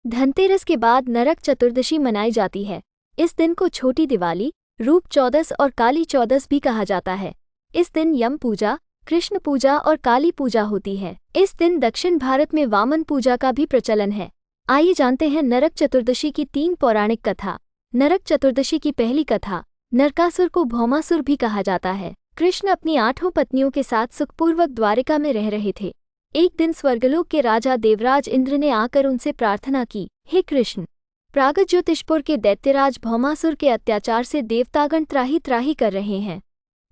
धनतेरस के बाद नरक चतुर्दशी मनाई जाती है। इस दिन को छोटी दिवाली, रूप चौदस और काली चौदस भी कहा जाता है। इस दिन यम पूजा, कृष्ण पूजा और काली पूजा होती है। इस दिन दक्षिण भारत में वामन पूजा का भी प्रचलन है। आइए जानते हैं नरक चतुर्दशी की 3 पौराणिक कथा। नरक चतुर्दशी की पहली कथा। नरकासुर को भौमासुर भी कहा जाता है। कृष्ण अपनी 8 पत्नियों के साथ सुखपूर्वक द्वारिका में रह रहे थे। एक दिन स्वर्गलोक के राजा देवराज इंद्र ने आकर उनसे प्रार्थना की, हे कृष्ण, प्रागज्योतिषपुर के दैत्यराज भौमासुर के अत्याचार से देवतागण त्राही त्राही कर रहे हैं।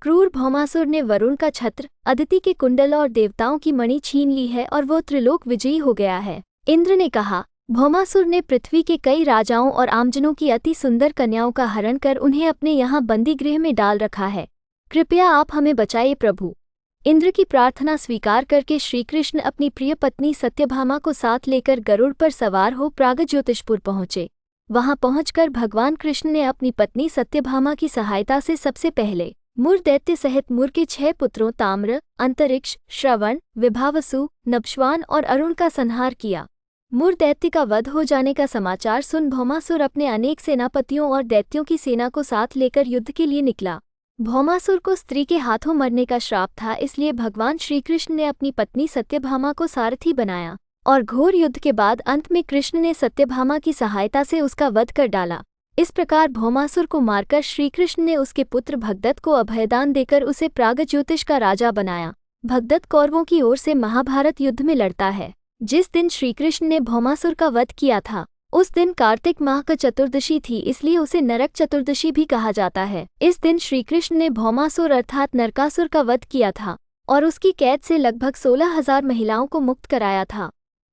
क्रूर भौमासुर ने वरुण का छत्र, अदिति के कुंडल और देवताओं की मणि छीन ली है और वो त्रिलोक विजयी हो गया है। इंद्र ने कहा, भौमासुर ने पृथ्वी के कई राजाओं और आमजनों की अति सुंदर कन्याओं का हरण कर उन्हें अपने यहाँ बंदीगृह में डाल रखा है। कृपया आप हमें बचाइए प्रभु। इंद्र की प्रार्थना स्वीकार करके श्रीकृष्ण अपनी प्रिय पत्नी सत्यभामा को साथ लेकर गरुड़ पर सवार हो प्रागज्योतिषपुर पहुंचे। वहां पहुंचकर भगवान कृष्ण ने अपनी पत्नी सत्यभामा की सहायता से सबसे पहले मुर दैत्य सहित मुर के 6 पुत्रों ताम्र, अंतरिक्ष, श्रवण, विभावसु, नभश्वान और अरुण का संहार किया। मुर दैत्य का वध हो जाने का समाचार सुन भौमासुर अपने अनेक सेनापतियों और दैत्यों की सेना को साथ लेकर युद्ध के लिए निकला। भौमासुर को स्त्री के हाथों मरने का श्राप था, इसलिए भगवान श्रीकृष्ण ने अपनी पत्नी सत्यभामा को सारथी बनाया और घोर युद्ध के बाद अंत में कृष्ण ने सत्यभामा की सहायता से उसका वध कर डाला। इस प्रकार भौमासुर को मारकर श्रीकृष्ण ने उसके पुत्र भगदत्त को अभयदान देकर उसे प्रागज्योतिष का राजा बनाया। भगदत्त कौरवों की ओर से महाभारत युद्ध में लड़ता है। जिस दिन श्रीकृष्ण ने भौमासुर का वध किया था उस दिन कार्तिक माह का चतुर्दशी थी, इसलिए उसे नरक चतुर्दशी भी कहा जाता है। इस दिन श्रीकृष्ण ने भौमासुर अर्थात नरकासुर का वध किया था और उसकी कैद से लगभग 16,000 महिलाओं को मुक्त कराया था।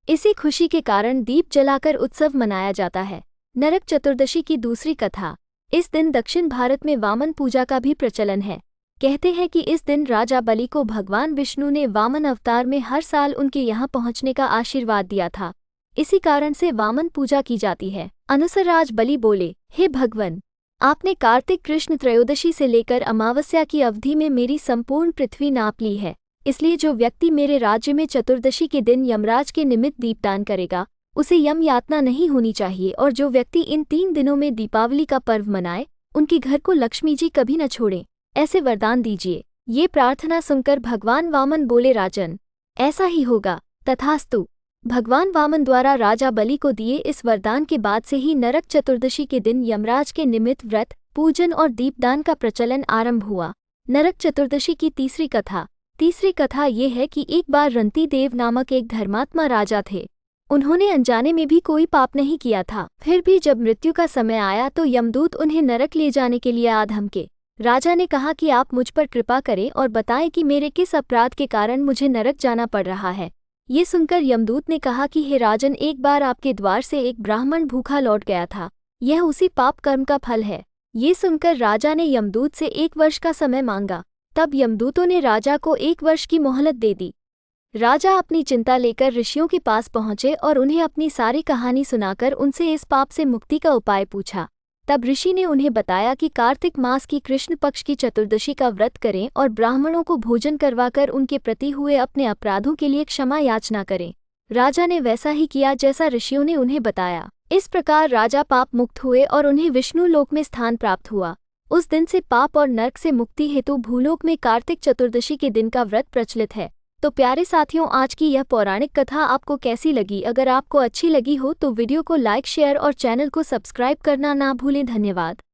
इसी खुशी के कारण दीप जलाकर उत्सव मनाया जाता है। नरक चतुर्दशी की दूसरी कथा। इस दिन दक्षिण भारत में वामन पूजा का भी प्रचलन है। कहते हैं कि इस दिन राजा बलि को भगवान विष्णु ने वामन अवतार में हर साल उनके यहाँ पहुँचने का आशीर्वाद दिया था। इसी कारण से वामन पूजा की जाती है। अनुसराज बलि बोले, हे भगवन, आपने कार्तिक कृष्ण त्रयोदशी से लेकर अमावस्या की अवधि में मेरी संपूर्ण पृथ्वी नाप ली है, इसलिए जो व्यक्ति मेरे राज्य में चतुर्दशी के दिन यमराज के निमित्त दीपदान करेगा उसे यम यातना नहीं होनी चाहिए, और जो व्यक्ति इन 3 दिनों में दीपावली का पर्व मनाए उनके घर को लक्ष्मी जी कभी न छोड़ें, ऐसे वरदान दीजिए। ये प्रार्थना सुनकर भगवान वामन बोले, राजन, ऐसा ही होगा, तथास्तु। भगवान वामन द्वारा राजा बलि को दिए इस वरदान के बाद से ही नरक चतुर्दशी के दिन यमराज के निमित्त व्रत, पूजन और दीपदान का प्रचलन आरंभ हुआ। नरक चतुर्दशी की तीसरी कथा। तीसरी कथा ये है कि एक बार रंती देव नामक एक धर्मात्मा राजा थे। उन्होंने अनजाने में भी कोई पाप नहीं किया था। फिर भी जब मृत्यु का समय आया तो यमदूत उन्हें नरक ले जाने के लिए आ धमके। राजा ने कहा कि आप मुझ पर कृपा करें और बताएं कि मेरे किस अपराध के कारण मुझे नरक जाना पड़ रहा है। ये सुनकर यमदूत ने कहा कि हे राजन, एक बार आपके द्वार से एक ब्राह्मण भूखा लौट गया था, यह उसी पाप कर्म का फल है। ये सुनकर राजा ने यमदूत से 1 वर्ष का समय मांगा। तब यमदूतों ने राजा को 1 वर्ष की मोहलत दे दी। राजा अपनी चिंता लेकर ऋषियों के पास पहुंचे और उन्हें अपनी सारी कहानी सुनाकर उनसे इस पाप से मुक्ति का उपाय पूछा। तब ऋषि ने उन्हें बताया कि कार्तिक मास की कृष्ण पक्ष की चतुर्दशी का व्रत करें और ब्राह्मणों को भोजन करवाकर उनके प्रति हुए अपने अपराधों के लिए क्षमा याचना करें। राजा ने वैसा ही किया जैसा ऋषियों ने उन्हें बताया। इस प्रकार राजा पाप मुक्त हुए और उन्हें विष्णु लोक में स्थान प्राप्त हुआ। उस दिन से पाप और नरक से मुक्ति हेतु भूलोक में कार्तिक चतुर्दशी के दिन का व्रत प्रचलित है। तो प्यारे साथियों, आज की यह पौराणिक कथा आपको कैसी लगी? अगर आपको अच्छी लगी हो तो वीडियो को लाइक, शेयर और चैनल को सब्सक्राइब करना ना भूलें। धन्यवाद।